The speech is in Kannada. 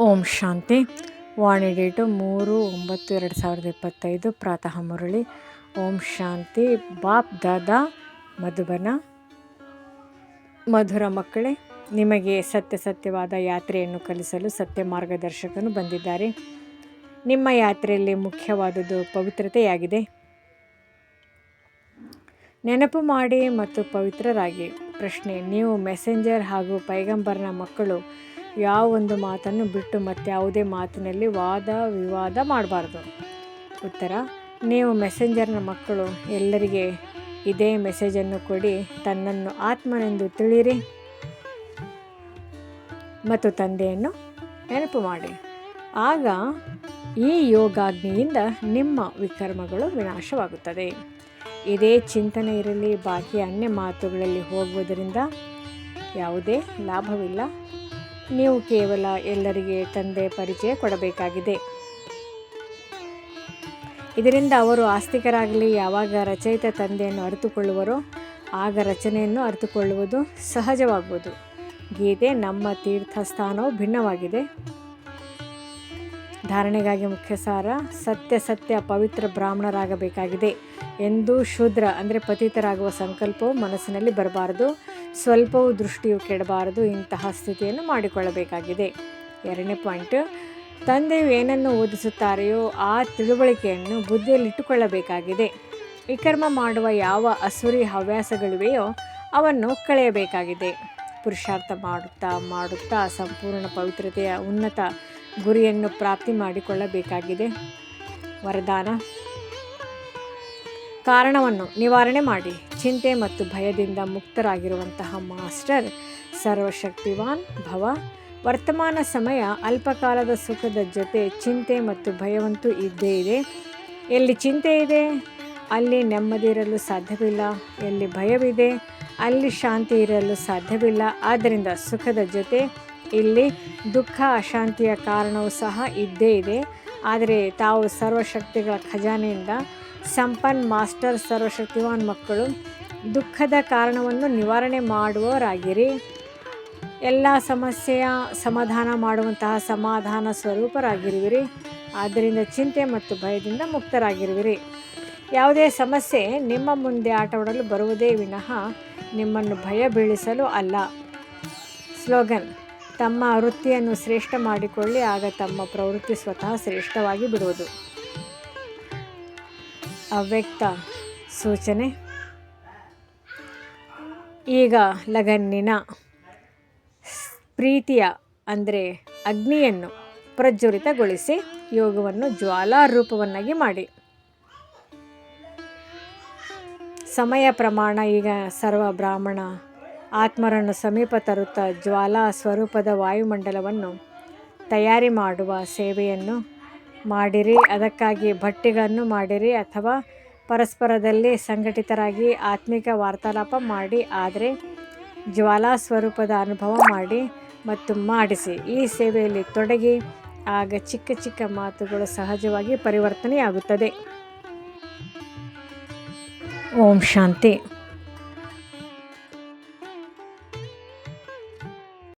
ಓಂ ಶಾಂತಿ. ವಾಣಿ ಡೇಟು 3/9/2025 ಪ್ರಾತಃ ಮುರಳಿ. ಓಂ ಶಾಂತಿ. ಬಾಪ್ ದಾದಾ ಮಧುಬನ. ಮಧುರ ಮಕ್ಕಳೇ, ನಿಮಗೆ ಸತ್ಯವಾದ ಯಾತ್ರೆಯನ್ನು ಕಲಿಸಲು ಸತ್ಯ ಮಾರ್ಗದರ್ಶಕನು ಬಂದಿದ್ದಾರೆ. ನಿಮ್ಮ ಯಾತ್ರೆಯಲ್ಲಿ ಮುಖ್ಯವಾದುದು ಪವಿತ್ರತೆಯಾಗಿದೆ. ನೆನಪು ಮಾಡಿ ಮತ್ತು ಪವಿತ್ರರಾಗಿ. ಪ್ರಶ್ನೆ: ನೀವು ಮೆಸೆಂಜರ್ ಹಾಗೂ ಪೈಗಂಬರ್ನ ಮಕ್ಕಳು. ಯಾವ ಒಂದು ಮಾತನ್ನು ಬಿಟ್ಟು ಮತ್ಯಾವುದೇ ಮಾತಿನಲ್ಲಿ ವಾದ ವಿವಾದ ಮಾಡಬಾರ್ದು. ಉತ್ತರ: ನೀವು ಮೆಸೆಂಜರ್ನ ಮಕ್ಕಳು. ಎಲ್ಲರಿಗೆ ಇದೇ ಮೆಸೇಜನ್ನು ಕೊಡಿ. ತನ್ನನ್ನು ಆತ್ಮನೆಂದು ತಿಳಿಯಿರಿ ಮತ್ತು ತಂದೆಯನ್ನು ನೆನಪು ಮಾಡಿ. ಆಗ ಈ ಯೋಗಾಗ್ನಿಯಿಂದ ನಿಮ್ಮ ವಿಕರ್ಮಗಳು ವಿನಾಶವಾಗುತ್ತದೆ. ಇದೇ ಚಿಂತನೆ ಇರಲಿ. ಬಾಕಿ ಅನ್ಯ ಮಾತುಗಳಲ್ಲಿ ಹೋಗುವುದರಿಂದ ಯಾವುದೇ ಲಾಭವಿಲ್ಲ. ನೀವು ಕೇವಲ ಎಲ್ಲರಿಗೆ ತಂದೆ ಪರಿಚಯ ಕೊಡಬೇಕಾಗಿದೆ. ಇದರಿಂದ ಅವರು ಆಸ್ತಿಕರಾಗಲಿ. ಯಾವಾಗ ರಚಯಿತ ತಂದೆಯನ್ನು ಅರಿತುಕೊಳ್ಳುವರೋ ಆಗ ರಚನೆಯನ್ನು ಅರಿತುಕೊಳ್ಳುವುದು ಸಹಜವಾಗುವುದು. ಗೀತೆ: ನಮ್ಮ ತೀರ್ಥಸ್ಥಾನವು ಭಿನ್ನವಾಗಿದೆ. ಧಾರಣೆಗಾಗಿ ಮುಖ್ಯ ಸಾರ: ಸತ್ಯ ಪವಿತ್ರ ಬ್ರಾಹ್ಮಣರಾಗಬೇಕಾಗಿದೆ. ಎಂದೂ ಶೂದ್ರ ಅಂದರೆ ಪತಿತರಾಗುವ ಸಂಕಲ್ಪವು ಮನಸ್ಸಿನಲ್ಲಿ ಬರಬಾರದು. ಸ್ವಲ್ಪವೂ ದೃಷ್ಟಿಯು ಕೆಡಬಾರದು. ಇಂತಹ ಸ್ಥಿತಿಯನ್ನು ಮಾಡಿಕೊಳ್ಳಬೇಕಾಗಿದೆ. 2ನೇ ಪಾಯಿಂಟ್: ತಂದೆಯು ಏನನ್ನು ಓದಿಸುತ್ತಾರೆಯೋ ಆ ತಿಳುವಳಿಕೆಯನ್ನು ಬುದ್ಧಿಯಲ್ಲಿಟ್ಟುಕೊಳ್ಳಬೇಕಾಗಿದೆ. ವಿಕರ್ಮ ಮಾಡುವ ಯಾವ ಅಸುರಿ ಹವ್ಯಾಸಗಳಿವೆಯೋ ಅವನ್ನು ಕಳೆಯಬೇಕಾಗಿದೆ. ಪುರುಷಾರ್ಥ ಮಾಡುತ್ತಾ ಸಂಪೂರ್ಣ ಪವಿತ್ರತೆಯ ಉನ್ನತ ಗುರಿಯನ್ನು ಪ್ರಾಪ್ತಿ ಮಾಡಿಕೊಳ್ಳಬೇಕಾಗಿದೆ. ವರದಾನ: ಕಾರಣವನ್ನು ನಿವಾರಣೆ ಮಾಡಿ. ಚಿಂತೆ ಮತ್ತು ಭಯದಿಂದ ಮುಕ್ತರಾಗಿರುವಂತಹ ಮಾಸ್ಟರ್ ಸರ್ವಶಕ್ತಿವಾನ್ ಭವ. ವರ್ತಮಾನ ಸಮಯ ಅಲ್ಪಕಾಲದ ಸುಖದ ಜೊತೆ ಚಿಂತೆ ಮತ್ತು ಭಯವಂತೂ ಇದ್ದೇ ಇದೆ. ಎಲ್ಲಿ ಚಿಂತೆ ಇದೆ ಅಲ್ಲಿ ನೆಮ್ಮದಿ ಇರಲು ಸಾಧ್ಯವಿಲ್ಲ. ಎಲ್ಲಿ ಭಯವಿದೆ ಅಲ್ಲಿ ಶಾಂತಿ ಇರಲು ಸಾಧ್ಯವಿಲ್ಲ. ಆದ್ದರಿಂದ ಸುಖದ ಜೊತೆ ಇಲ್ಲಿ ದುಃಖ ಅಶಾಂತಿಯ ಕಾರಣವೂ ಸಹ ಇದ್ದೇ ಇದೆ. ಆದರೆ ತಾವು ಸರ್ವಶಕ್ತಿಗಳ ಖಜಾನೆಯಿಂದ ಸಂಪನ್ ಮಾಸ್ಟರ್ ಸರ್ವಶಕ್ತಿವಾನ್ ಮಕ್ಕಳು. ದುಃಖದ ಕಾರಣವನ್ನು ನಿವಾರಣೆ ಮಾಡುವವರಾಗಿರಿ. ಎಲ್ಲ ಸಮಸ್ಯೆಯ ಸಮಾಧಾನ ಮಾಡುವಂತಹ ಸಮಾಧಾನ ಸ್ವರೂಪರಾಗಿರುವಿರಿ. ಆದ್ದರಿಂದ ಚಿಂತೆ ಮತ್ತು ಭಯದಿಂದ ಮುಕ್ತರಾಗಿರುವಿರಿ. ಯಾವುದೇ ಸಮಸ್ಯೆ ನಿಮ್ಮ ಮುಂದೆ ಆಟವಾಡಲು ಬರುವುದೇ ವಿನಃ ನಿಮ್ಮನ್ನು ಭಯ ಬೀಳಿಸಲು ಅಲ್ಲ. ಸ್ಲೋಗನ್: ತಮ್ಮ ವೃತ್ತಿಯನ್ನು ಶ್ರೇಷ್ಠ ಮಾಡಿಕೊಳ್ಳಿ. ಆಗ ತಮ್ಮ ಪ್ರವೃತ್ತಿ ಸ್ವತಃ ಶ್ರೇಷ್ಠವಾಗಿ ಬಿಡುವುದು. ಅವ್ಯಕ್ತ ಸೂಚನೆ: ಈಗ ಲಗನ್ನಿನ ಪ್ರೀತಿಯ ಅಂದರೆ ಅಗ್ನಿಯನ್ನು ಪ್ರಜ್ವಲಿತಗೊಳಿಸಿ ಯೋಗವನ್ನು ಜ್ವಾಲಾರೂಪವನ್ನಾಗಿ ಮಾಡಿ. ಸಮಯ ಪ್ರಮಾಣ: ಈಗ ಸರ್ವ ಬ್ರಾಹ್ಮಣ ಆತ್ಮರನ್ನು ಸಮೀಪ ತರುತ್ತಾ ಜ್ವಾಲಾ ಸ್ವರೂಪದ ವಾಯುಮಂಡಲವನ್ನು ತಯಾರಿ ಮಾಡುವ ಸೇವೆಯನ್ನು ಮಾಡಿರಿ. ಅದಕ್ಕಾಗಿ ಭಟ್ಟಿಗಳನ್ನು ಮಾಡಿರಿ ಅಥವಾ ಪರಸ್ಪರದಲ್ಲಿ ಸಂಘಟಿತರಾಗಿ ಆತ್ಮಿಕ ವಾರ್ತಾಲಾಪ ಮಾಡಿ. ಆದರೆ ಜ್ವಾಲಾ ಸ್ವರೂಪದ ಅನುಭವ ಮಾಡಿ ಮತ್ತು ಮಾಡಿಸಿ. ಈ ಸೇವೆಯಲ್ಲಿ ತೊಡಗಿ. ಆಗ ಚಿಕ್ಕ ಮಾತುಗಳು ಸಹಜವಾಗಿ ಪರಿವರ್ತನೆಯಾಗುತ್ತದೆ. ಓಂ ಶಾಂತಿ.